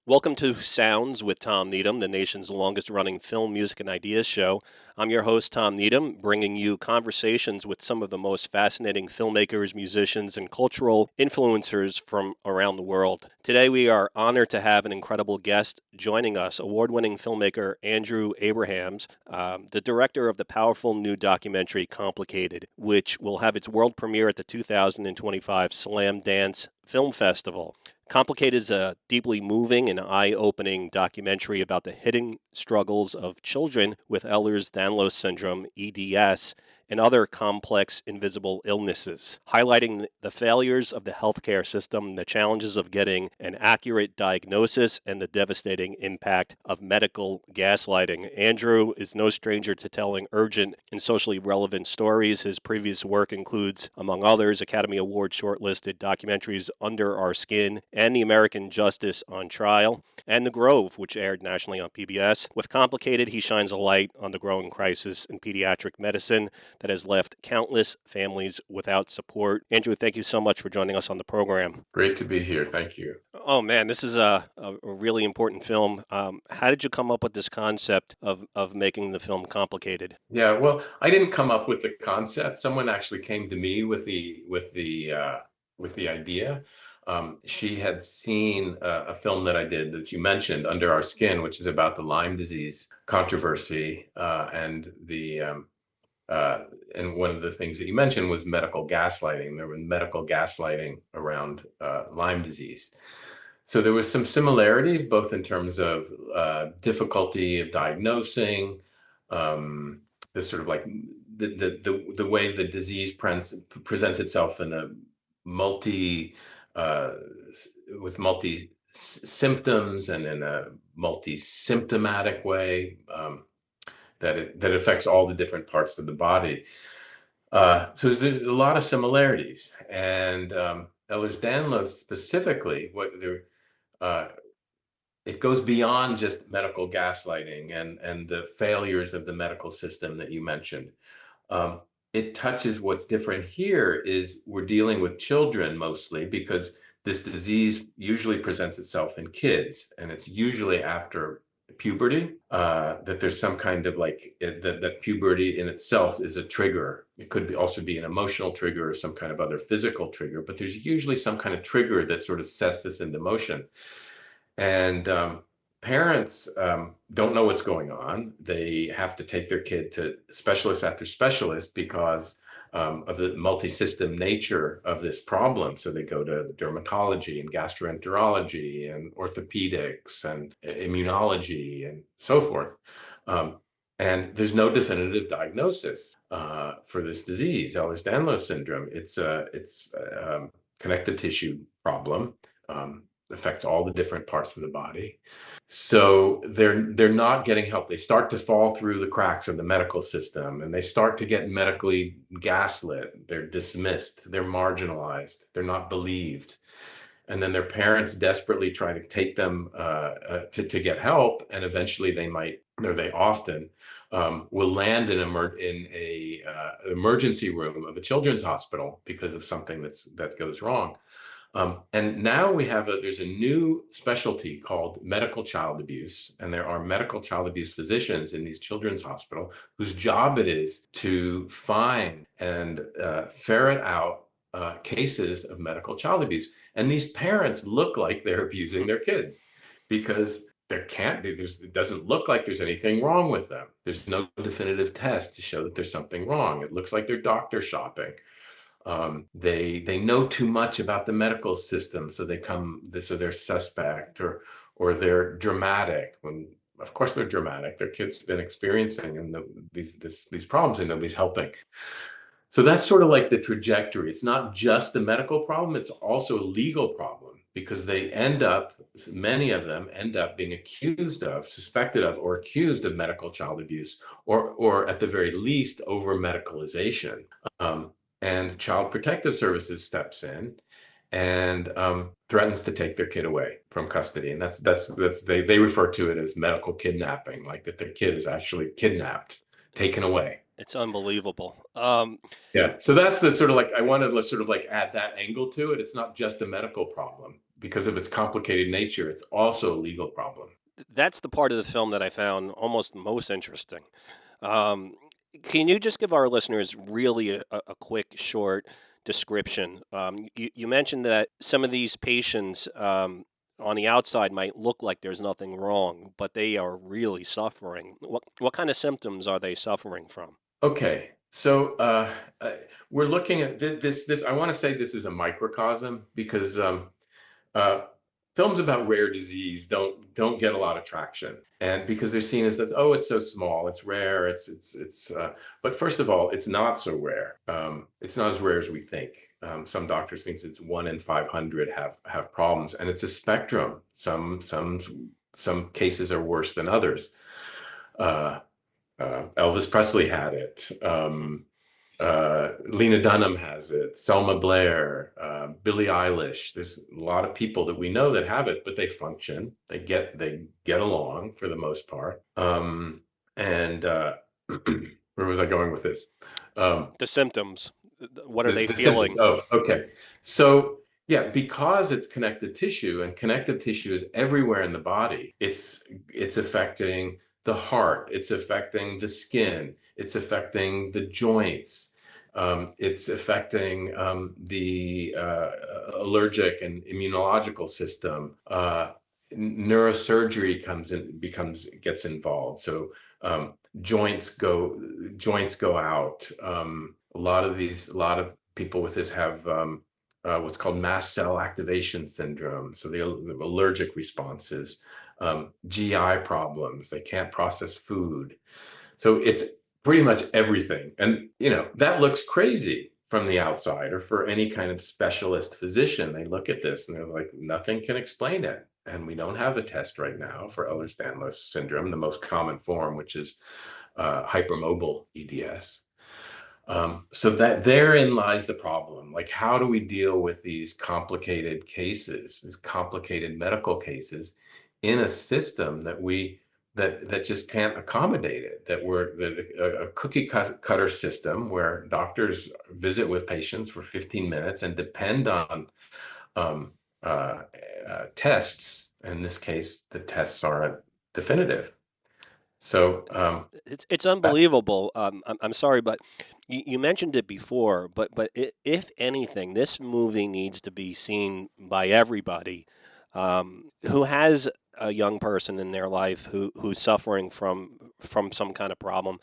Welcome to Sounds with Tom Needham, the nation's longest running film, music, and ideas show. I'm your host, Tom Needham, bringing you conversations with some of the most fascinating filmmakers, musicians, and cultural influencers from around the world. Today, we are honored to have an incredible guest joining us, award winning filmmaker Andrew Abrahams, the director of the powerful new documentary Complicated, which will have its world premiere at the 2025 Slamdance Film Festival. Complicated is a deeply moving and eye-opening documentary about the hidden struggles of children with Ehlers-Danlos syndrome, EDS, and other complex invisible illnesses, highlighting the failures of the healthcare system, the challenges of getting an accurate diagnosis, and the devastating impact of medical gaslighting. Andrew is no stranger to telling urgent and socially relevant stories. His previous work includes, among others, Academy Award shortlisted documentaries Under Our Skin and The American Justice on Trial, and The Grove, which aired nationally on PBS. With Complicated, he shines a light on the growing crisis in pediatric medicine that has left countless families without support. Andrew, thank you so much for joining us on the program. Great to be here. Thank you. Oh man, this is a really important film. How did you come up with this concept of making the film Complicated? Yeah, well, I didn't come up with the concept. Someone actually came to me with the idea. She had seen a film that I did that you mentioned, Under Our Skin, which is about the Lyme disease controversy, and one of the things that you mentioned was medical gaslighting. There was medical gaslighting around Lyme disease. So there was some similarities, both in terms of difficulty of diagnosing, the sort of like the way the disease presents itself in a multi uh, with multi symptoms and in a multi-symptomatic way, that affects all the different parts of the body. So there's a lot of similarities, and Ehlers-Danlos specifically, uh, it goes beyond just medical gaslighting and the failures of the medical system that you mentioned. Um, it touches what's different here is we're dealing with children mostly because this disease usually presents itself in kids, and it's usually after puberty, that there's some kind of that puberty in itself is a trigger. It could also be an emotional trigger or some kind of other physical trigger, but there's usually some kind of trigger that sort of sets this into motion. And parents don't know what's going on. They have to take their kid to specialist after specialist because of the multi-system nature of this problem. So they go to dermatology and gastroenterology and orthopedics and immunology and so forth. Um, and there's no definitive diagnosis for this disease, Ehlers-Danlos syndrome. It's a connective tissue problem. Affects all the different parts of the body. So they're not getting help. They start to fall through the cracks of the medical system, and they start to get medically gaslit. They're dismissed, they're marginalized, they're not believed. And then their parents desperately try to take them to get help, and eventually they often will land in a emergency room of a children's hospital because of something that goes wrong. And now there's a new specialty called medical child abuse, and there are medical child abuse physicians in these children's hospital whose job it is to find and ferret out cases of medical child abuse. And these parents look like they're abusing their kids because there can't be, it doesn't look like there's anything wrong with them. There's no definitive test to show that there's something wrong. It looks like they're doctor shopping. They know too much about the medical system, so they're suspect, or they're dramatic. When of course they're dramatic, their kids have been experiencing these problems and nobody's helping. So that's sort of like the trajectory. It's not just a medical problem; it's also a legal problem because many of them end up being suspected of, or accused of medical child abuse, or at the very least over medicalization. Um, and Child Protective Services steps in and threatens to take their kid away from custody, and they refer to it as medical kidnapping, like that their kid is actually kidnapped, taken away. It's unbelievable. Yeah, so that's the sort of like I wanted to sort of like add that angle to it. It's not just a medical problem. because of its complicated nature, it's also a legal problem. That's the part of the film that I found almost most interesting. Um, can you just give our listeners really a quick, short description? You mentioned that some of these patients on the outside might look like there's nothing wrong, but they are really suffering. What kind of symptoms are they suffering from? Okay, so uh, we're looking at this. I want to say this is a microcosm because uh, films about rare disease don't get a lot of traction, and because they're seen as, oh, it's so small, it's rare, it's. But first of all, it's not so rare. It's not as rare as we think. Some doctors think it's 1 in 500 have problems, and it's a spectrum. Some cases are worse than others. Uh, Elvis Presley had it. Lena Dunham has it. Selma Blair, Billie Eilish. There's a lot of people that we know that have it, but they function. They get along for the most part. And where was I going with this? Um, The symptoms. What are the, they the symptoms. feeling? Oh, okay. So yeah, because it's connective tissue and connective tissue is everywhere in the body, it's affecting the heart, it's affecting the skin, it's affecting the joints, it's affecting the allergic and immunological system. Neurosurgery comes in, becomes gets involved. So um, joints go out. A lot of people with this have what's called mast cell activation syndrome. So the allergic responses, GI problems, they can't process food. So it's pretty much everything. And, that looks crazy from the outside or for any kind of specialist physician. They look at this and they're like, nothing can explain it. And we don't have a test right now for Ehlers-Danlos syndrome, the most common form, which is hypermobile EDS. So that therein lies the problem. Like, how do we deal with these complicated cases, these complicated medical cases, in a system that just can't accommodate it? A cookie cutter system where doctors visit with patients for 15 minutes and depend on um, tests. In this case, the tests aren't definitive. So It's that, unbelievable. I'm sorry, but you mentioned it before. But if anything, this movie needs to be seen by everybody who has a young person in their life who's suffering from some kind of problem,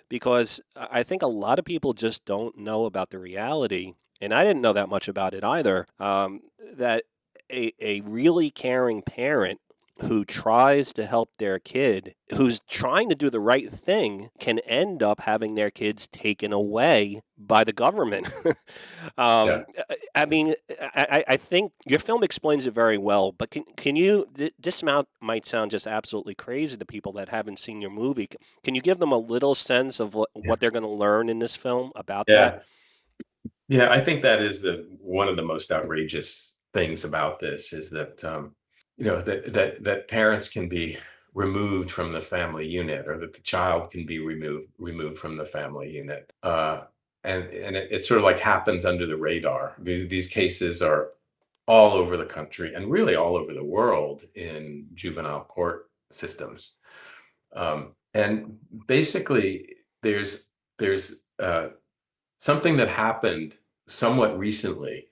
because I think a lot of people just don't know about the reality, and I didn't know that much about it either. That a really caring parent who tries to help their kid, who's trying to do the right thing, can end up having their kids taken away by the government. yeah. I mean, I think your film explains it very well, but can you, this might sound just absolutely crazy to people that haven't seen your movie. Can you give them a little sense of what they're going to learn in this film about that? Yeah. Yeah, I think that is the one of the most outrageous things about this is that that parents can be removed from the family unit, or that the child can be removed from the family unit, and it sort of like happens under the radar. These cases are all over the country and really all over the world in juvenile court systems, and basically there's something that happened somewhat recently.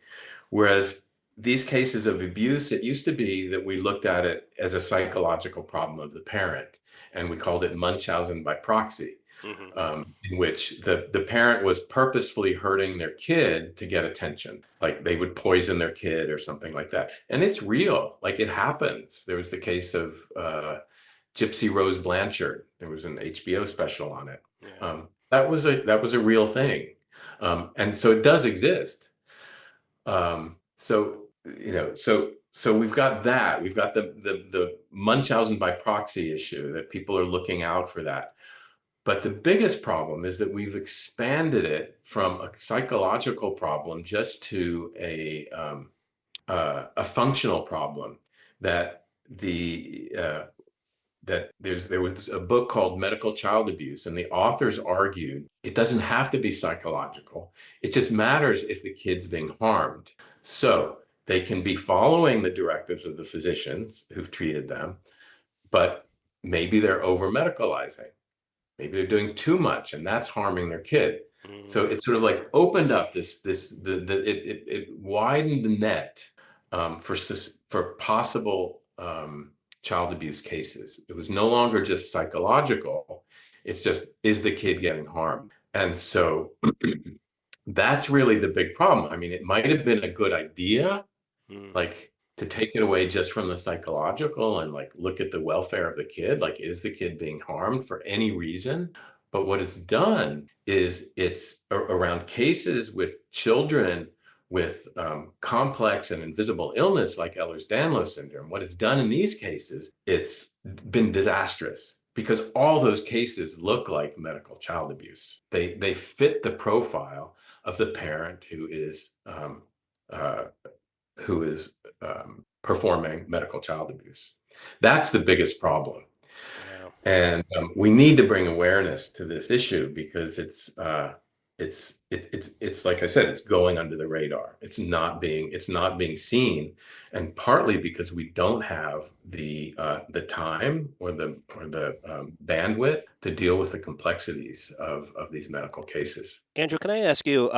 Whereas these cases of abuse, it used to be that we looked at it as a psychological problem of the parent, and we called it Munchausen by proxy, Hmm. in which the parent was purposefully hurting their kid to get attention. Like they would poison their kid or something like that. And it's real, like it happens. There was the case of Gypsy Rose Blanchard. There was an HBO special on it. Yeah. That was a real thing, and so it does exist. So we've got that. We've got the Munchausen by proxy issue that people are looking out for that. But the biggest problem is that we've expanded it from a psychological problem just to a functional problem that the that there was a book called Medical Child Abuse, and the authors argued it doesn't have to be psychological. It just matters if the kid's being harmed. So They can be following the directives of the physicians who've treated them, but maybe they're over medicalizing. Maybe they're doing too much, and that's harming their kid. So Mm, it sort of like opened up it widened the net for possible child abuse cases. It was no longer just psychological. It's just, is the kid getting harmed? And so that's really the big problem. I mean, it might have been a good idea, mm, like to take it away just from the psychological and like look at the welfare of the kid, like is the kid being harmed for any reason? But what it's done is it's around cases with children with complex and invisible illness like Ehlers-Danlos syndrome. What it's done in these cases, it's been disastrous because all those cases look like medical child abuse. They fit the profile of the parent uh, who is performing medical child abuse. That's the biggest problem. yeah. And we need to bring awareness to this issue because it's like I said, it's going under the radar. It's not being seen, and partly because we don't have the time or the bandwidth to deal with the complexities of these medical cases. Andrew, can I ask you?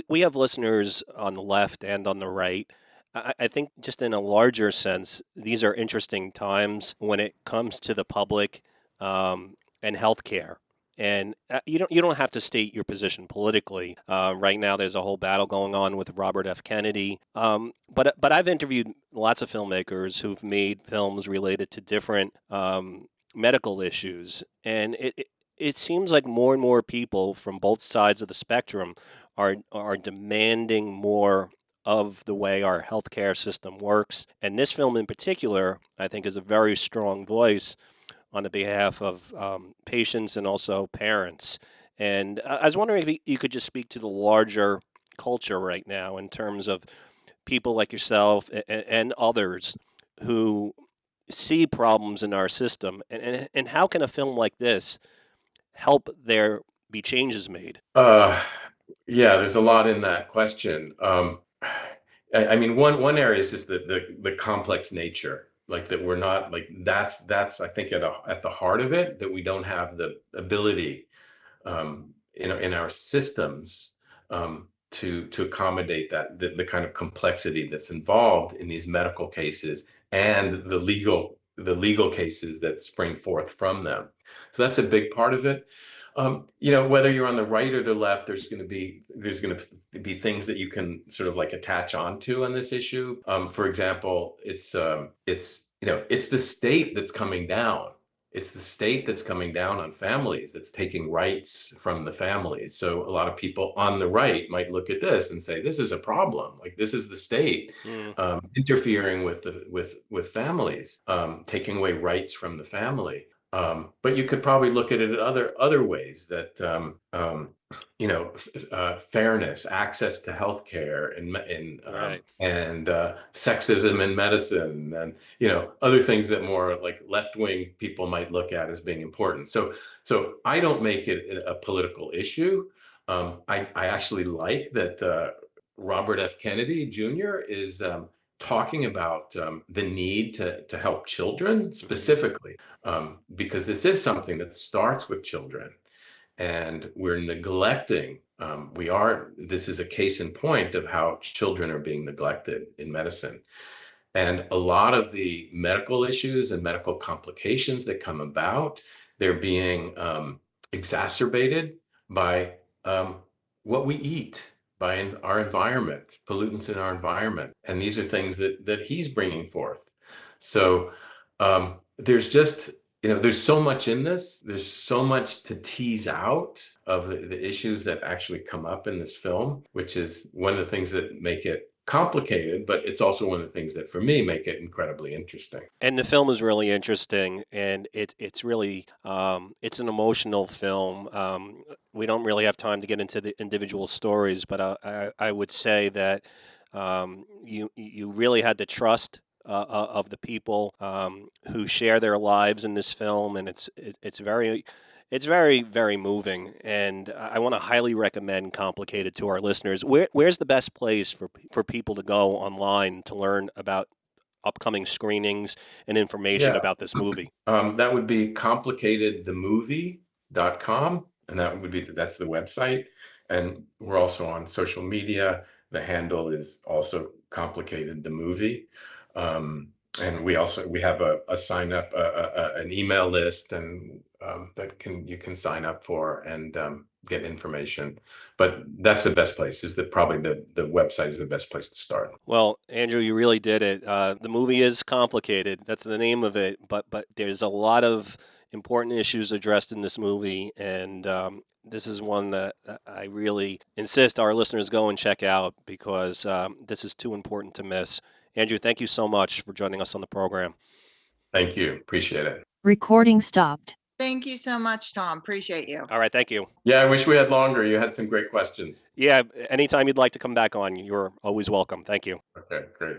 We have listeners on the left and on the right. I think, just in a larger sense, these are interesting times when it comes to the public and healthcare. And you don't have to state your position politically. Right now, there's a whole battle going on with Robert F. Kennedy. But I've interviewed lots of filmmakers who've made films related to different medical issues, and it seems like more and more people from both sides of the spectrum are demanding more of the way our healthcare system works. And this film in particular, I think, is a very strong voice on the behalf of patients and also parents. And I was wondering if you could just speak to the larger culture right now in terms of people like yourself and others who see problems in our system, and how can a film like this help there be changes made? Uh, yeah, there's a lot in that question. I mean, one area is just the complex nature, like that we're not like that's I think at the heart of it that we don't have the ability in our systems to accommodate the kind of complexity that's involved in these medical cases and the legal cases that spring forth from them. So that's a big part of it. Whether you're on the right or the left, there's going to be things that you can sort of like attach onto on this issue. For example, it's the state that's coming down. It's the state that's coming down on families, that's taking rights from the families. So a lot of people on the right might look at this and say, this is a problem. Like this is the state Mm, interfering with families, taking away rights from the family. But you could probably look at it other ways that fairness, access to healthcare, right. and sexism in medicine, and other things that more like left-wing people might look at as being important. So I don't make it a political issue. I actually like that Robert F. Kennedy Jr. is talking about the need to help children Hmm. specifically, because this is something that starts with children, and we're neglecting. This is a case in point of how children are being neglected in medicine. And a lot of the medical issues and medical complications that come about, they're being exacerbated by what we eat, by our environment, pollutants in our environment. And these are things that he's bringing forth. So there's so much in this. There's so much to tease out of the issues that actually come up in this film, which is one of the things that make it complicated, but it's also one of the things that for me make it incredibly interesting. And the film is really interesting, and it's really it's an emotional film. We don't really have time to get into the individual stories, but I would say that you really had the trust of the people who share their lives in this film, and it's very It's very, very moving, and I want to highly recommend Complicated to our listeners. Where's the best place for people to go online to learn about upcoming screenings and information Yeah. about this movie? That would be complicatedthemovie.com, and that's the website. And we're also on social media. The handle is also Complicated the Movie. And we have a sign up an email list and you can sign up for and get information. But that's the best place. Probably the website is the best place to start. Well, Andrew, you really did it. The movie is complicated. That's the name of it. But there's a lot of important issues addressed in this movie, and this is one that I really insist our listeners go and check out because this is too important to miss. Andrew, thank you so much for joining us on the program. Thank you. Appreciate it. Recording stopped. Thank you so much, Tom. Appreciate you. All right, thank you. Yeah, I wish we had longer. You had some great questions. Yeah, anytime you'd like to come back on, you're always welcome. Thank you. Okay, great.